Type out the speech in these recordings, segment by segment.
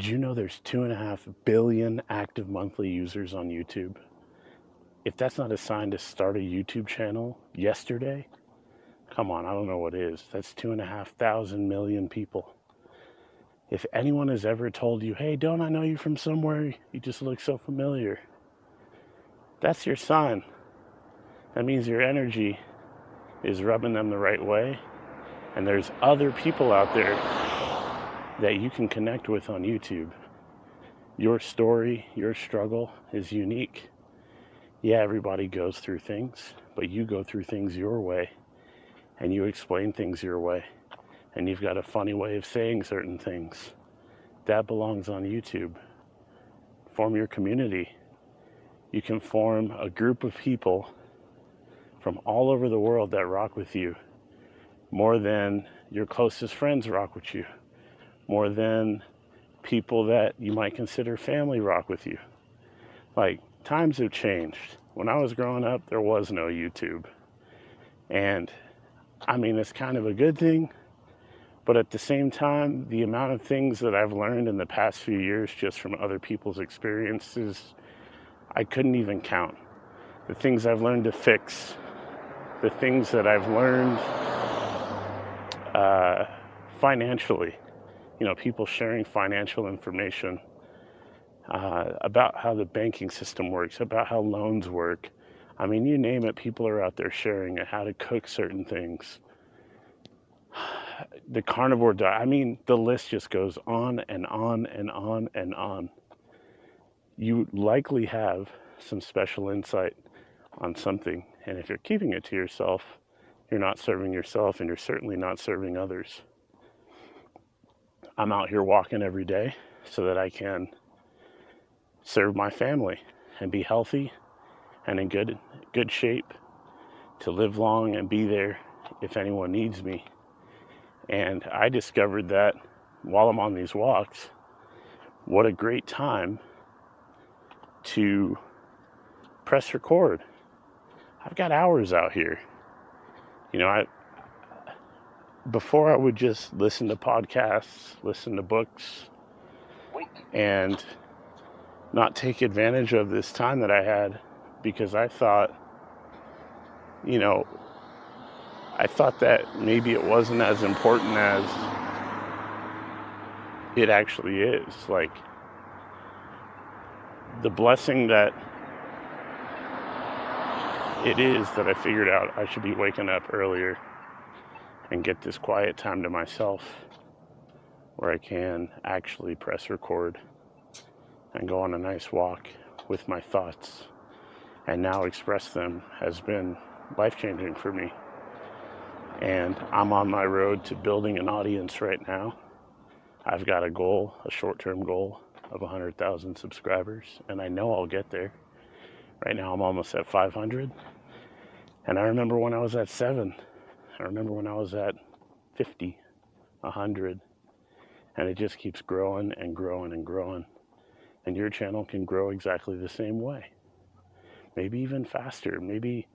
Did you know there's 2.5 billion active monthly users on YouTube? If that's not a sign to start a YouTube channel yesterday, come on, I don't know what is. That's 2.5 million people. If anyone has ever told you, hey, don't I know you from somewhere? You just look so familiar. That's your sign. That means your energy is rubbing them the right way. And there's other people out there that you can connect with on YouTube. Your story, your struggle is unique. Yeah, everybody goes through things, but you go through things your way, and you explain things your way, and you've got a funny way of saying certain things. That belongs on YouTube. Form your community. You can form a group of people from all over the world that rock with you, more than your closest friends rock with you, more than people that you might consider family rock with you. Like, times have changed. When I was growing up, there was no YouTube. And I mean, it's kind of a good thing, but at the same time, the amount of things that I've learned in the past few years just from other people's experiences, I couldn't even count. The things I've learned to fix, the things that I've learned financially, people sharing financial information, about how the banking system works, about how loans work. I mean, you name it, people are out there sharing it, how to cook certain things. The carnivore diet, I mean, the list just goes on and on and on and on. You likely have some special insight on something, and if you're keeping it to yourself, you're not serving yourself, and you're certainly not serving others. I'm out here walking every day so that I can serve my family and be healthy and in good shape to live long and be there if anyone needs me. And I discovered that while I'm on these walks, what a great time to press record. I've got hours out here. Before I would just listen to podcasts, listen to books, and not take advantage of this time that I had, because I thought that maybe it wasn't as important as it actually is. Like, the blessing that it is that I figured out I should be waking up earlier and get this quiet time to myself where I can actually press record and go on a nice walk with my thoughts and now express them has been life-changing for me. And I'm on my road to building an audience right now. I've got a goal, a short-term goal of 100,000 subscribers, and I know I'll get there. Right now I'm almost at 500. And I remember when I was at 7. I remember when I was at 50, 100. And it just keeps growing and growing and growing. And your channel can grow exactly the same way. Maybe even faster. Maybe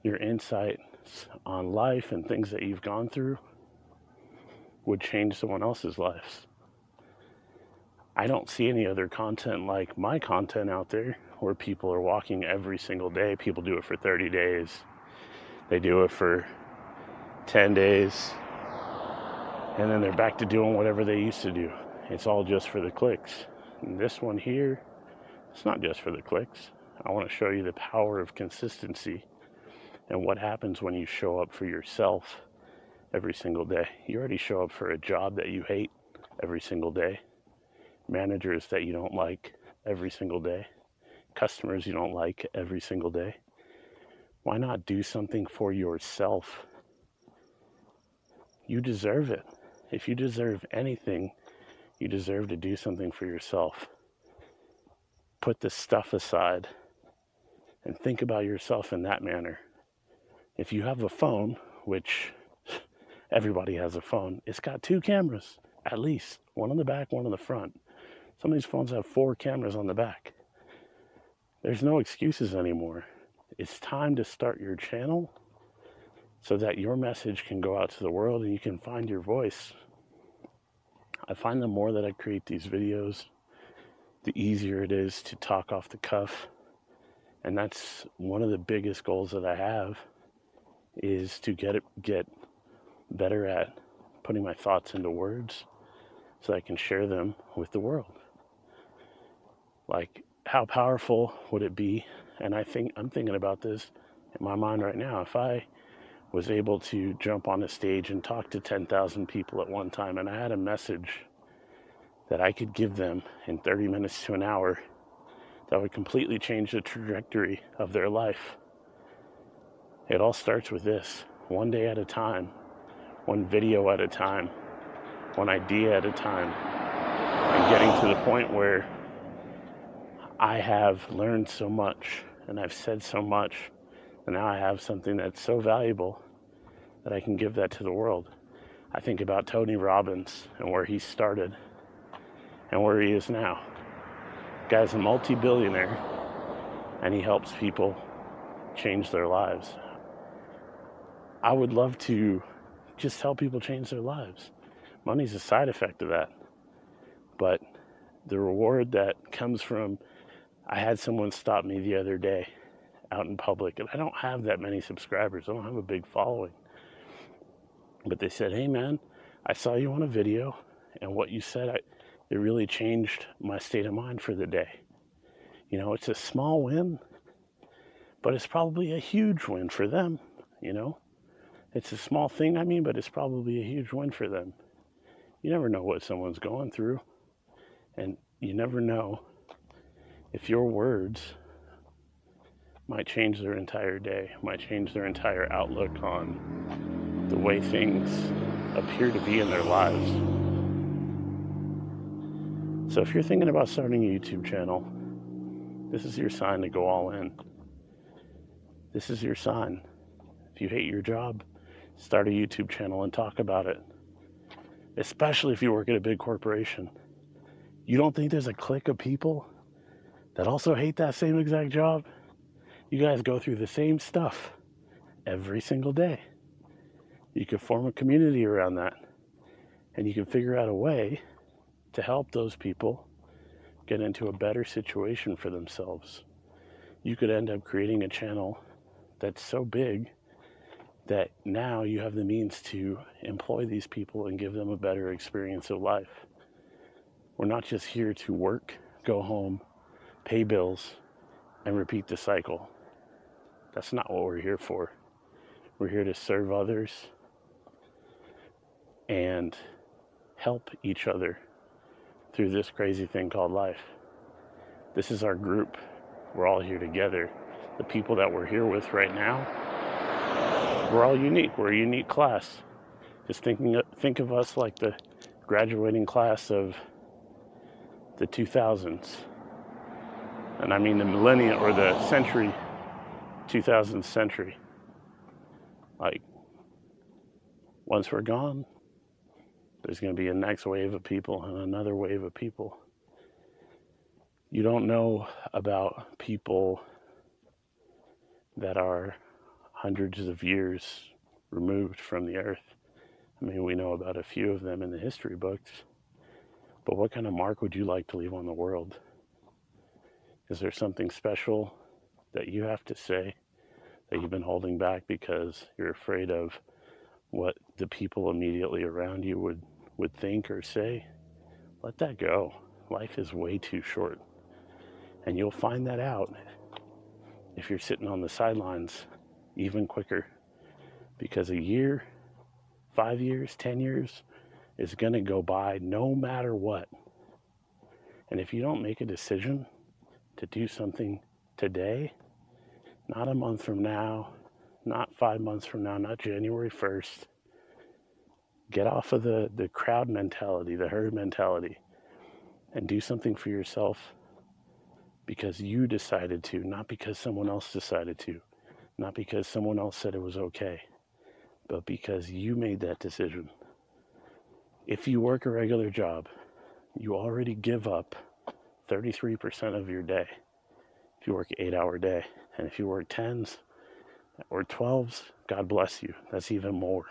your insights on life and things that you've gone through would change someone else's lives. I don't see any other content like my content out there where people are walking every single day. People do it for 30 days. They do it for 10 days. And then they're back to doing whatever they used to do. It's all just for the clicks. And this one here, it's not just for the clicks. I want to show you the power of consistency and what happens when you show up for yourself every single day. You already show up for a job that you hate every single day, managers that you don't like every single day, customers you don't like every single day. Why not do something for yourself? You deserve it. If you deserve anything, you deserve to do something for yourself. Put the stuff aside and think about yourself in that manner. If you have a phone, which everybody has a phone, it's got 2 cameras, at least. One on the back, one on the front. Some of these phones have 4 cameras on the back. There's no excuses anymore. It's time to start your channel so that your message can go out to the world and you can find your voice. I find the more that I create these videos, the easier it is to talk off the cuff. And that's one of the biggest goals that I have, is to get better at putting my thoughts into words so I can share them with the world. Like, how powerful would it be? And I'm thinking about this in my mind right now. If I was able to jump on a stage and talk to 10,000 people at one time, and I had a message that I could give them in 30 minutes to an hour that would completely change the trajectory of their life. It all starts with this: one day at a time, one video at a time, one idea at a time, and getting to the point where I have learned so much and I've said so much, and now I have something that's so valuable that I can give that to the world. I think about Tony Robbins and where he started and where he is now. The guy's a multi-billionaire, and he helps people change their lives. I would love to just help people change their lives. Money's a side effect of that. But the reward that comes from, I had someone stop me the other day out in public, and I don't have that many subscribers. I don't have a big following. But they said, "Hey man, I saw you on a video, and what you said, it really changed my state of mind for the day." You know, it's a small win, but it's probably a huge win for them, you know? It's a small thing, but it's probably a huge win for them. You never know what someone's going through, and you never know if your words might change their entire day, might change their entire outlook on the way things appear to be in their lives. So if you're thinking about starting a YouTube channel, this is your sign to go all in. This is your sign. If you hate your job, start a YouTube channel and talk about it. Especially if you work at a big corporation. You don't think there's a clique of people that also hate that same exact job? You guys go through the same stuff every single day. You could form a community around that, and you can figure out a way to help those people get into a better situation for themselves. You could end up creating a channel that's so big that now you have the means to employ these people and give them a better experience of life. We're not just here to work, go home, pay bills, and repeat the cycle. That's not what we're here for. We're here to serve others and help each other through this crazy thing called life. This is our group. We're all here together. The people that we're here with right now, we're all unique. We're a unique class. Just think of us like the graduating class of the 2000s. And I mean the millennium, or the century, 2000th century. Like, once we're gone, there's going to be a next wave of people and another wave of people. You don't know about people that are hundreds of years removed from the earth. We know about a few of them in the history books, but what kind of mark would you like to leave on the world? Is there something special that you have to say that you've been holding back because you're afraid of what the people immediately around you would think or say? Let that go. Life is way too short. And you'll find that out if you're sitting on the sidelines even quicker. Because a year, 5 years, 10 years is going to go by no matter what. And if you don't make a decision to do something today, not a month from now, not 5 months from now, not January 1st, get off of the crowd mentality, the herd mentality, and do something for yourself because you decided to, not because someone else decided to, not because someone else said it was okay, but because you made that decision. If you work a regular job, you already give up 33% of your day. If you work an 8-hour day, and if you work 10s or 12s, God bless you. That's even more.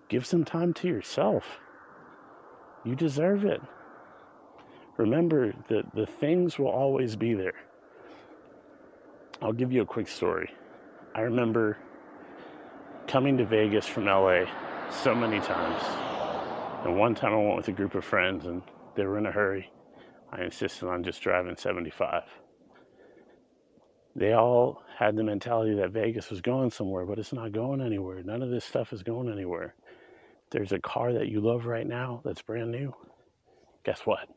Give some time to yourself. You deserve it. Remember that the things will always be there. I'll give you a quick story. I remember coming to Vegas from LA so many times. And one time I went with a group of friends and they were in a hurry. I insisted on just driving 75. They all had the mentality that Vegas was going somewhere, but it's not going anywhere. None of this stuff is going anywhere. There's a car that you love right now that's brand new. Guess what?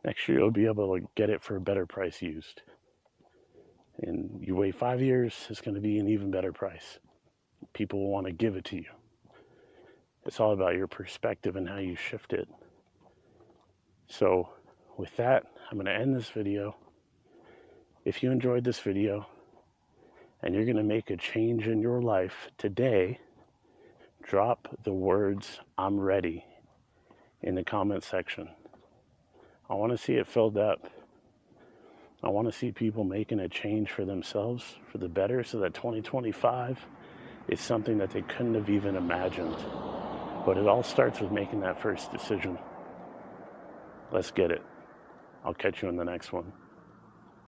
Next year you'll be able to get it for a better price used. And you wait 5 years, it's going to be an even better price. People will want to give it to you. It's all about your perspective and how you shift it. So with that, I'm going to end this video. If you enjoyed this video and you're going to make a change in your life today, drop the words "I'm ready" in the comment section. I want to see it filled up. I want to see people making a change for themselves for the better, so that 2025 is something that they couldn't have even imagined. But it all starts with making that first decision. Let's get it. I'll catch you in the next one.